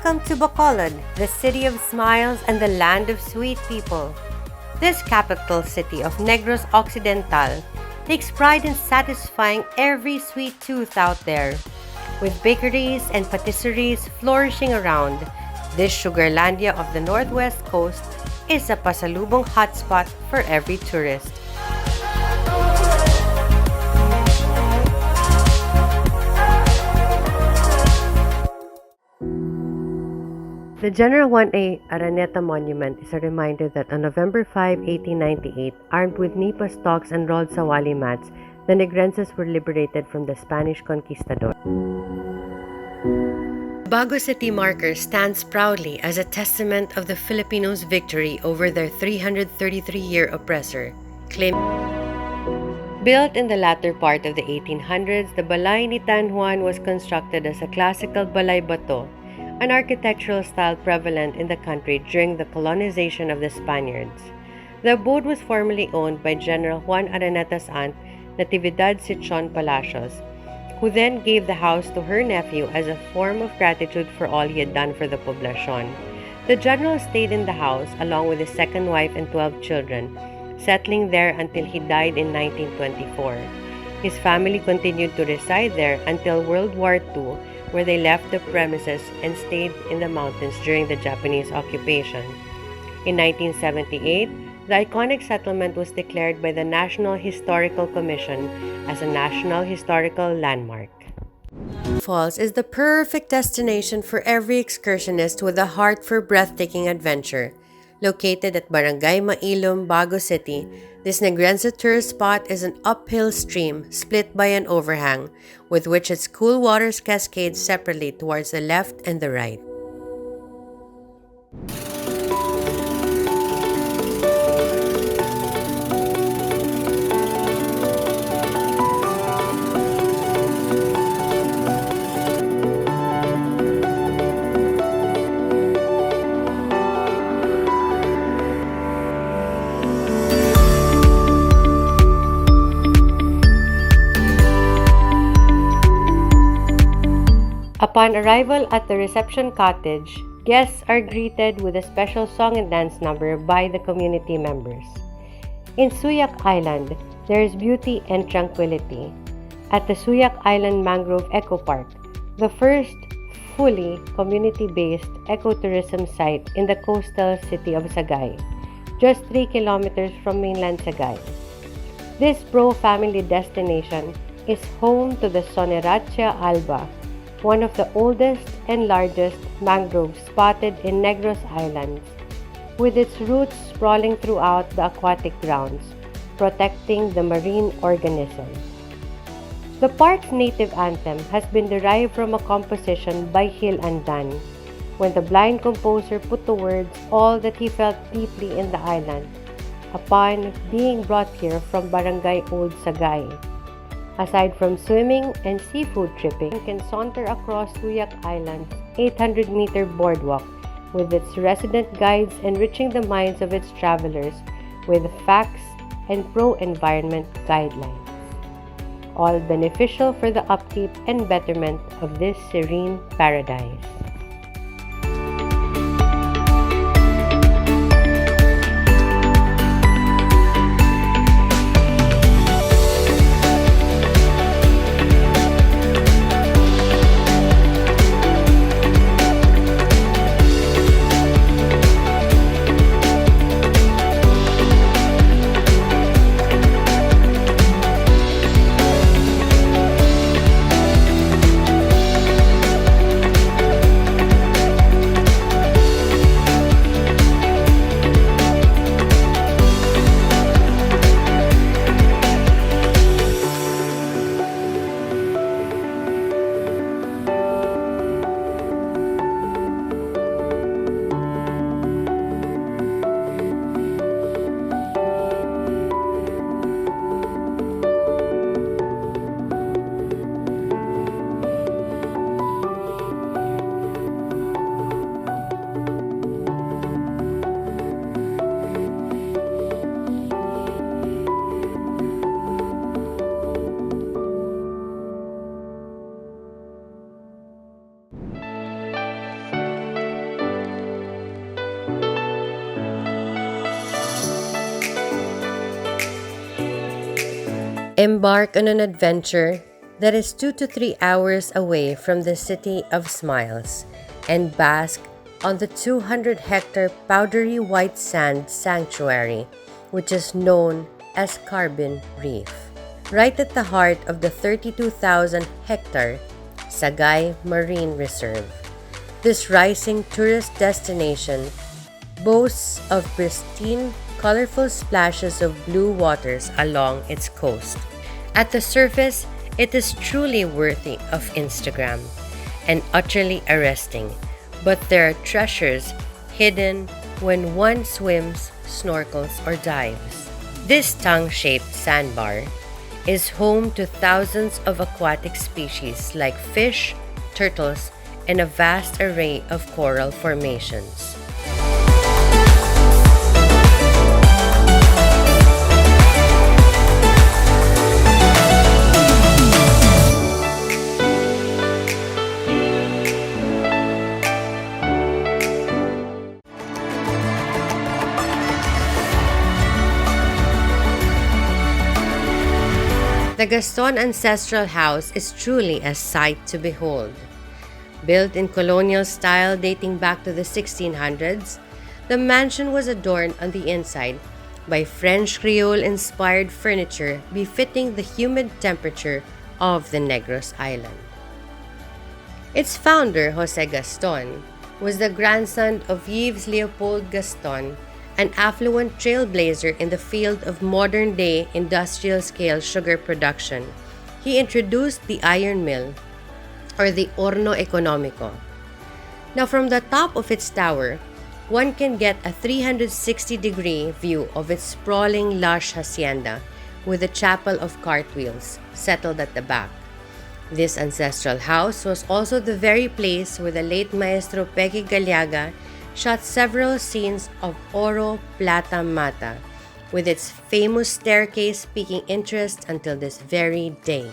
Welcome to Bacolod, the city of smiles and the land of sweet people. This capital city of Negros Occidental takes pride in satisfying every sweet tooth out there. With bakeries and patisseries flourishing around, this Sugarlandia of the Northwest Coast is a pasalubong hotspot for every tourist. The General 1A Araneta Monument is a reminder that on November 5, 1898, armed with nipa stalks and rolled sawali mats, the Negrenses were liberated from the Spanish conquistador. Bago City marker stands proudly as a testament of the Filipinos' victory over their 333-year oppressor. Built in the latter part of the 1800s, the Balay ni Tan Juan was constructed as a classical Balay bato, an architectural style prevalent in the country during the colonization of the Spaniards. The abode was formerly owned by General Juan Araneta's aunt, Natividad Sichon Palacios, who then gave the house to her nephew as a form of gratitude for all he had done for the poblacion. The general stayed in the house along with his second wife and 12 children, settling there until he died in 1924. His family continued to reside there until World War II, where they left the premises and stayed in the mountains during the Japanese occupation. In 1978, the iconic settlement was declared by the National Historical Commission as a National Historical Landmark. Falls is the perfect destination for every excursionist with a heart for breathtaking adventure. Located at Barangay Mailum, Bago City, this Negrense tourist spot is an uphill stream split by an overhang, with which its cool waters cascade separately towards the left and the right. Upon arrival at the reception cottage, guests are greeted with a special song and dance number by the community members. In Suyak Island, there is beauty and tranquility. At the Suyak Island Mangrove Eco Park, the first fully community-based ecotourism site in the coastal city of Sagay, just 3 kilometers from mainland Sagay. This pro-family destination is home to the Soneratia alba, one of the oldest and largest mangroves spotted in Negros Islands, with its roots sprawling throughout the aquatic grounds, protecting the marine organisms. The park's native anthem has been derived from a composition by Gil Andan, when the blind composer put to words all that he felt deeply in the island, upon being brought here from Barangay Old Sagay. Aside from swimming and seafood tripping, you can saunter across Suyak Island's 800-meter boardwalk with its resident guides enriching the minds of its travelers with facts and pro-environment guidelines, all beneficial for the upkeep and betterment of this serene paradise. Embark on an adventure that is 2 to 3 hours away from the City of Smiles and bask on the 200-hectare powdery white sand sanctuary, which is known as Carbon Reef. Right at the heart of the 32,000-hectare Sagay Marine Reserve. This rising tourist destination boasts of pristine, colorful splashes of blue waters along its coast. At the surface, it is truly worthy of Instagram and utterly arresting, but there are treasures hidden when one swims, snorkels, or dives. This tongue-shaped sandbar is home to thousands of aquatic species like fish, turtles, and a vast array of coral formations. The Gaston Ancestral House is truly a sight to behold. Built in colonial style dating back to the 1600s, the mansion was adorned on the inside by French Creole-inspired furniture befitting the humid temperature of the Negros Island. Its founder, Jose Gaston, was the grandson of Yves Leopold Gaston, an affluent trailblazer in the field of modern-day industrial-scale sugar production. He introduced the iron mill, or the horno economico. Now, from the top of its tower, one can get a 360-degree view of its sprawling, lush hacienda with a chapel of cartwheels settled at the back. This ancestral house was also the very place where the late Maestro Peque Galiaga shot several scenes of Oro Plata Mata, with its famous staircase piquing interest until this very day.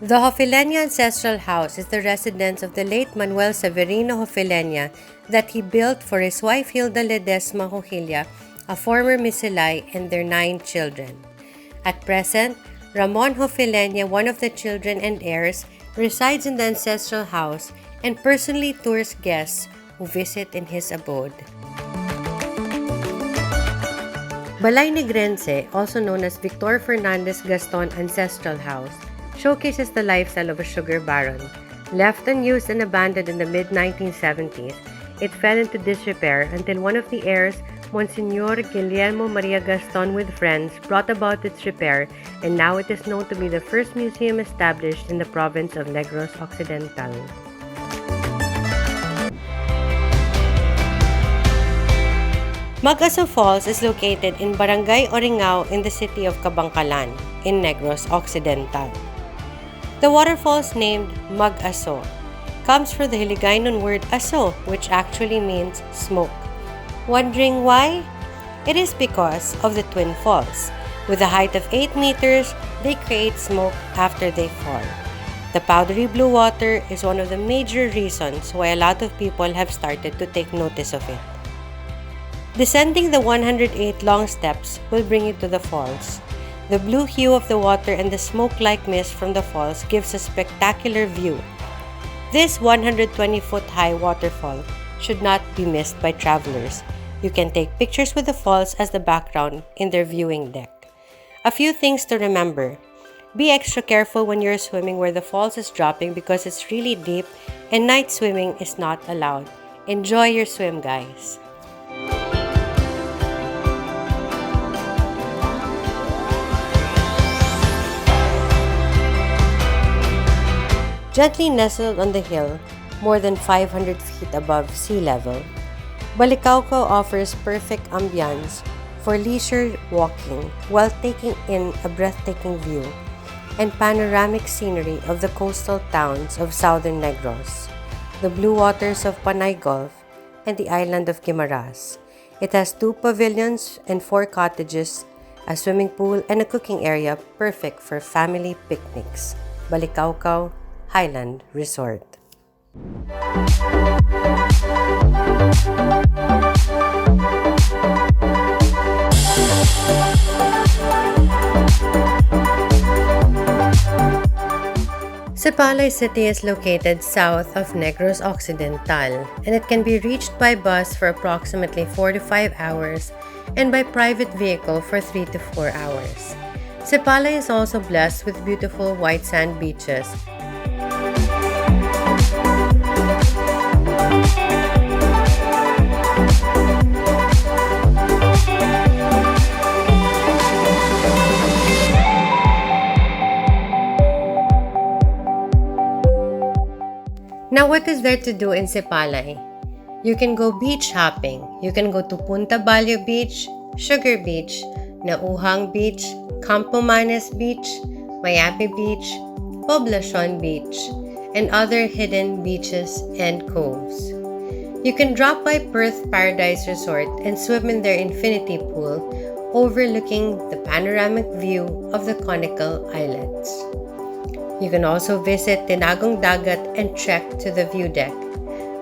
The Hafilani Ancestral House is the residence of the late Manuel Severino Hofilenia that he built for his wife Hilda Ledesma Hojilla, a former Miss Sipalay, and their 9 children. At present, Ramon Hofilenia, one of the children and heirs, resides in the ancestral house and personally tours guests who visit in his abode. Balay Negrense, also known as Victor Fernandez Gaston Ancestral House, showcases the lifestyle of a sugar baron. Left unused and abandoned in the mid-1970s, it fell into disrepair until one of the heirs, Monsignor Guillermo Maria Gaston with friends, brought about its repair, and now it is known to be the first museum established in the province of Negros Occidental. Magahum Falls is located in Barangay Oringao in the city of Kabangkalan, in Negros Occidental. The waterfalls named Mag-aso comes from the Hiligaynon word aso, which actually means smoke. Wondering why? It is because of the twin falls. With a height of 8 meters, they create smoke after they fall. The powdery blue water is one of the major reasons why a lot of people have started to take notice of it. Descending the 108 long steps will bring you to the falls. The blue hue of the water and the smoke-like mist from the falls gives a spectacular view. This 120-foot high waterfall should not be missed by travelers. You can take pictures with the falls as the background in their viewing deck. A few things to remember. Be extra careful when you're swimming where the falls is dropping because it's really deep and night swimming is not allowed. Enjoy your swim, guys. Gently nestled on the hill, more than 500 feet above sea level, Balikaukau offers perfect ambience for leisure walking while taking in a breathtaking view and panoramic scenery of the coastal towns of southern Negros, the blue waters of Panay Gulf, and the island of Guimaras. It has 2 pavilions and 4 cottages, a swimming pool, and a cooking area perfect for family picnics. Balikaukau Highland Resort. Sipalay City is located south of Negros Occidental, and it can be reached by bus for approximately 4 to 5 hours and by private vehicle for 3 to 4 hours. Sipalay is also blessed with beautiful white sand beaches. Now, what is there to do in Sipalay? You can go beach hopping. You can go to Punta Balyo Beach, Sugar Beach, Nauhang Beach, Campo Manes Beach, Mayapé Beach, Poblacion Beach, and other hidden beaches and coves. You can drop by Perth Paradise Resort and swim in their infinity pool overlooking the panoramic view of the conical islets. You can also visit Tinagong Dagat and trek to the view deck.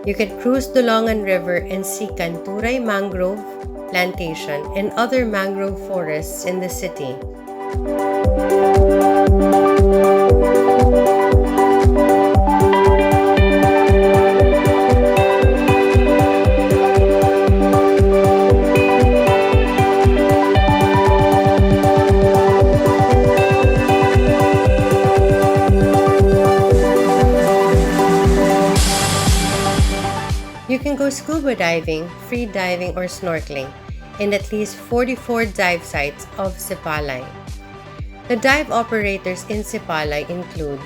You can cruise the Longan River and see Kanturay Mangrove Plantation and other mangrove forests in the city. You can go scuba diving, free diving, or snorkeling in at least 44 dive sites of Sipalay. The dive operators in Sipalay include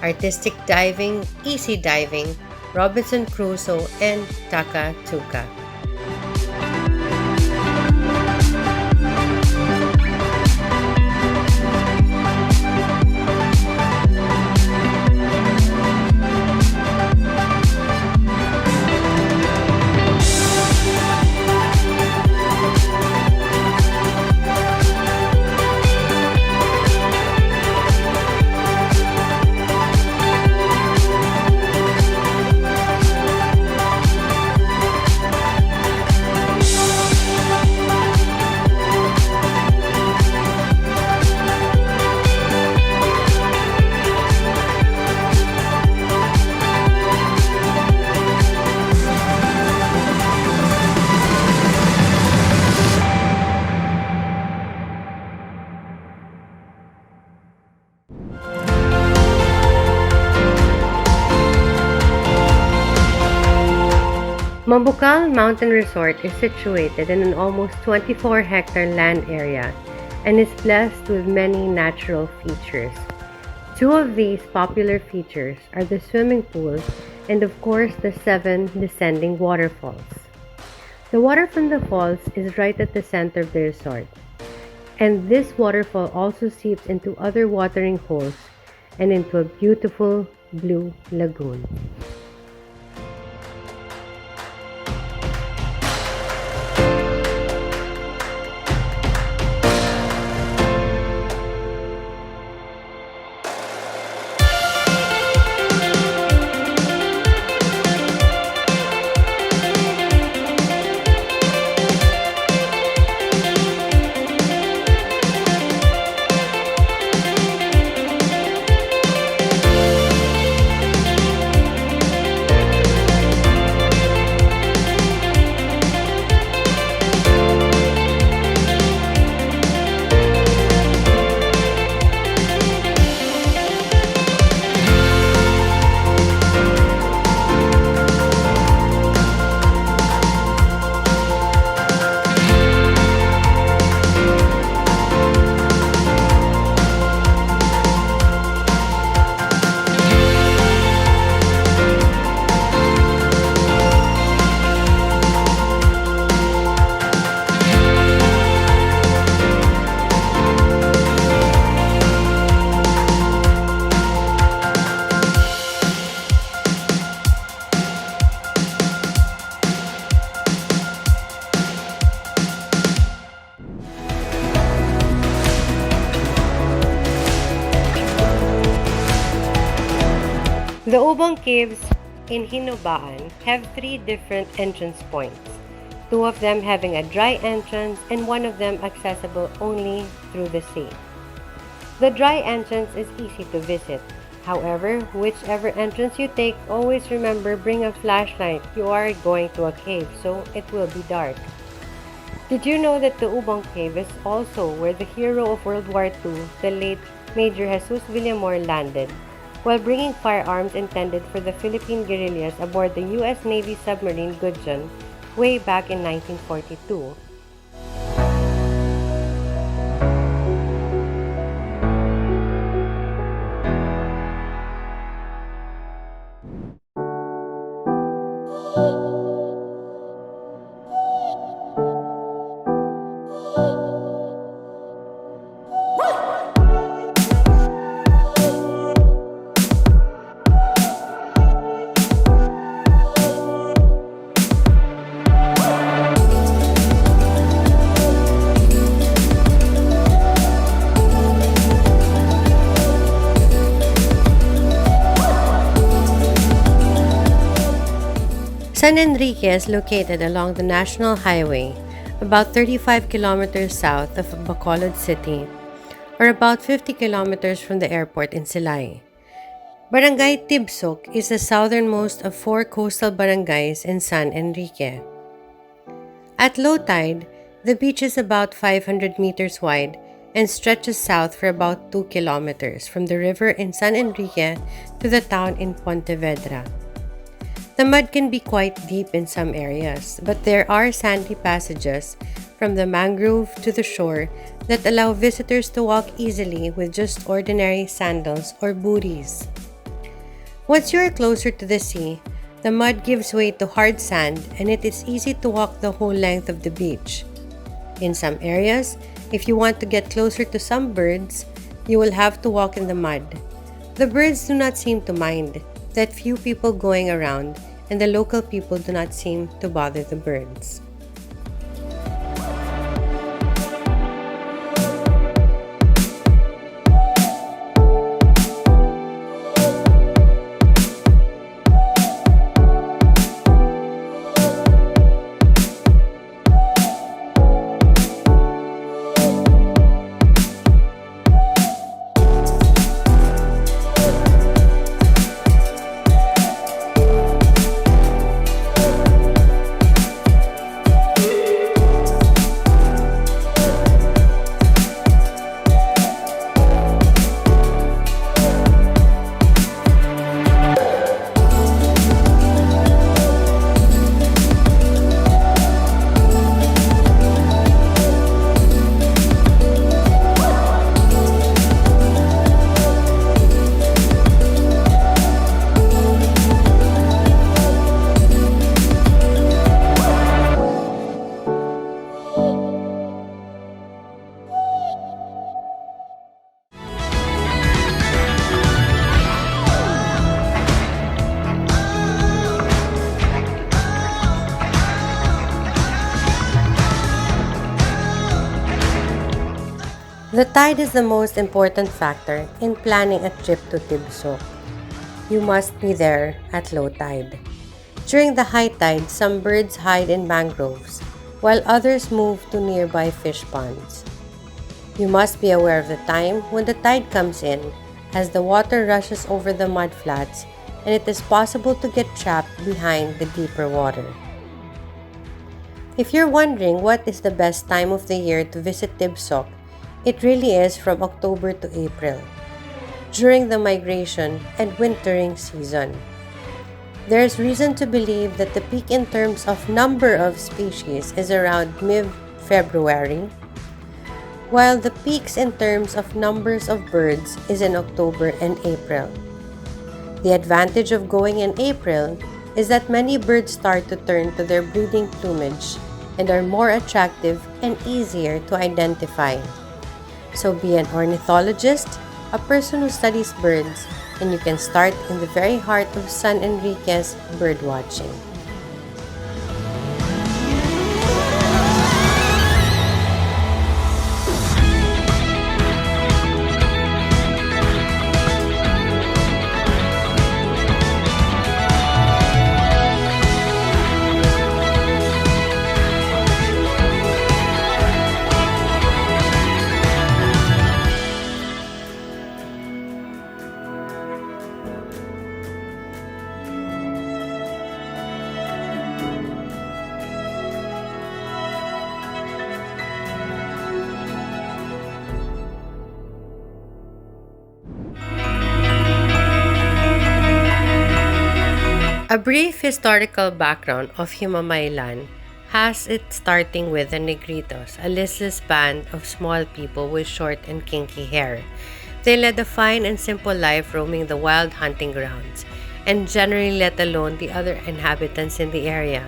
Artistic Diving, Easy Diving, Robinson Crusoe, and Taka Tuka. Mabukal Mountain Resort is situated in an almost 24-hectare land area and is blessed with many natural features. Two of these popular features are the swimming pool and of course the 7 descending waterfalls. The water from the falls is right at the center of the resort, and this waterfall also seeps into other watering holes and into a beautiful blue lagoon. The Auburn Caves in Hinobaan have 3 different entrance points, 2 of them having a dry entrance and 1 of them accessible only through the sea. The dry entrance is easy to visit, However, whichever entrance you take, always remember bring a flashlight. You are going to a cave, so it will be dark. Did you know that the Ubong Cave is also where the hero of World War II, the late Major Jesus Villamor, landed, while bringing firearms intended for the Philippine guerrillas aboard the U.S. Navy submarine Gudgeon way back in 1942. San Enrique is located along the National Highway, about 35 kilometers south of Bacolod City, or about 50 kilometers from the airport in Silay. Barangay Tibsok is the southernmost of 4 coastal barangays in San Enrique. At low tide, the beach is about 500 meters wide and stretches south for about 2 kilometers from the river in San Enrique to the town in Pontevedra. The mud can be quite deep in some areas, but there are sandy passages from the mangrove to the shore that allow visitors to walk easily with just ordinary sandals or booties. Once you are closer to the sea, the mud gives way to hard sand and it is easy to walk the whole length of the beach. In some areas, if you want to get closer to some birds, you will have to walk in the mud. The birds do not seem to mind that few people going around, and the local people do not seem to bother the birds. The tide is the most important factor in planning a trip to Tibsok. You must be there at low tide. During the high tide, some birds hide in mangroves, while others move to nearby fish ponds. You must be aware of the time when the tide comes in, as the water rushes over the mud flats and it is possible to get trapped behind the deeper water. If you're wondering what is the best time of the year to visit Tibsok, it really is from October to April, during the migration and wintering season. There is reason to believe that the peak in terms of number of species is around mid-February, while the peaks in terms of numbers of birds is in October and April. The advantage of going in April is that many birds start to turn to their breeding plumage and are more attractive and easier to identify. So be an ornithologist, a person who studies birds, and you can start in the very heart of San Enrique's bird watching. A brief historical background of Himamaylan has it starting with the Negritos, a listless band of small people with short and kinky hair. They led a fine and simple life roaming the wild hunting grounds, and generally let alone the other inhabitants in the area.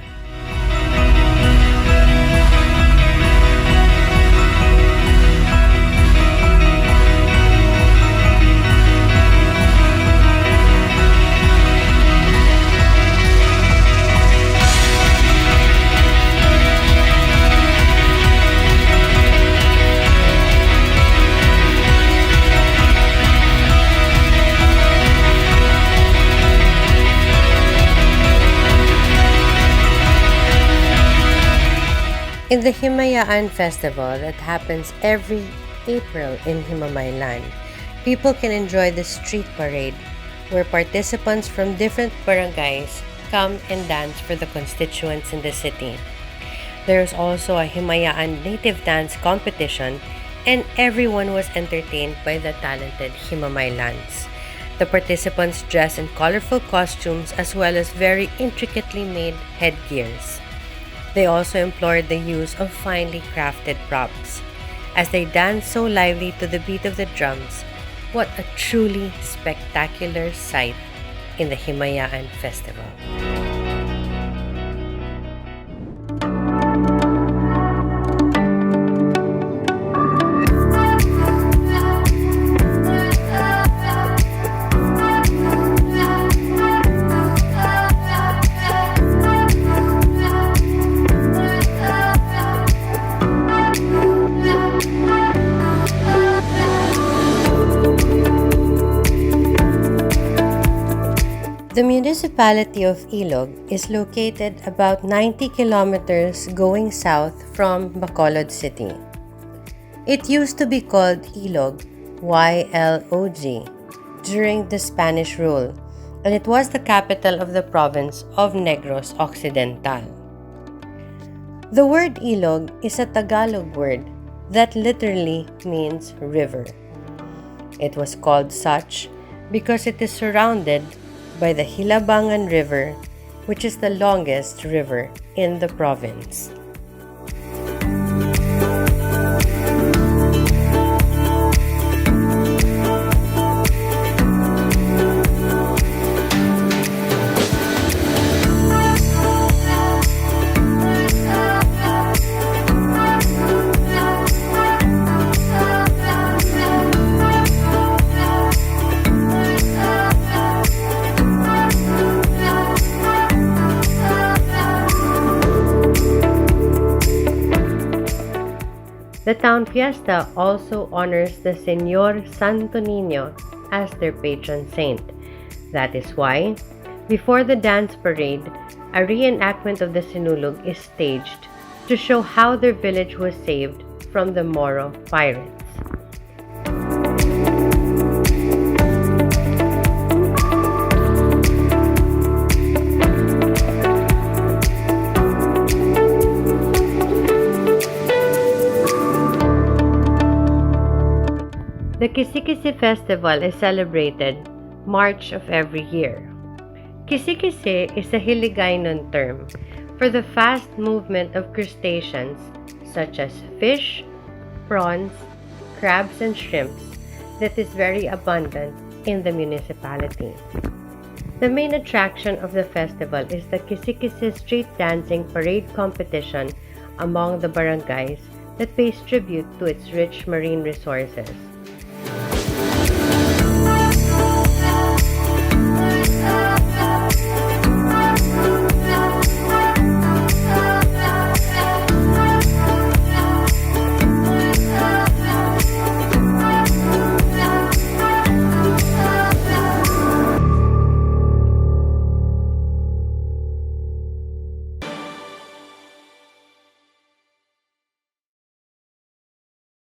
In the Himayan Festival that happens every April in Himamaylan, people can enjoy the street parade where participants from different barangays come and dance for the constituents in the city. There is also a Himayan native dance competition, and everyone was entertained by the talented Himamaylans. The participants dress in colorful costumes as well as very intricately made headgears. They also employed the use of finely crafted props. As they danced so lively to the beat of the drums, what a truly spectacular sight in the Himayan Festival. The municipality of Ilog is located about 90 kilometers going south from Bacolod City. It used to be called Ilog, Y-L-O-G, during the Spanish rule, and it was the capital of the province of Negros Occidental. The word Ilog is a Tagalog word that literally means river. It was called such because it is surrounded by the Hilabangan River, which is the longest river in the province. The town fiesta also honors the Señor Santo Niño as their patron saint. That is why, before the dance parade, a reenactment of the Sinulog is staged to show how their village was saved from the Moro pirates. The Kisi-Kisi Festival is celebrated March of every year. Kisi-Kisi is a Hiligaynon term for the fast movement of crustaceans such as fish, prawns, crabs, and shrimps that is very abundant in the municipality. The main attraction of the festival is the Kisi-Kisi street dancing parade competition among the barangays that pays tribute to its rich marine resources.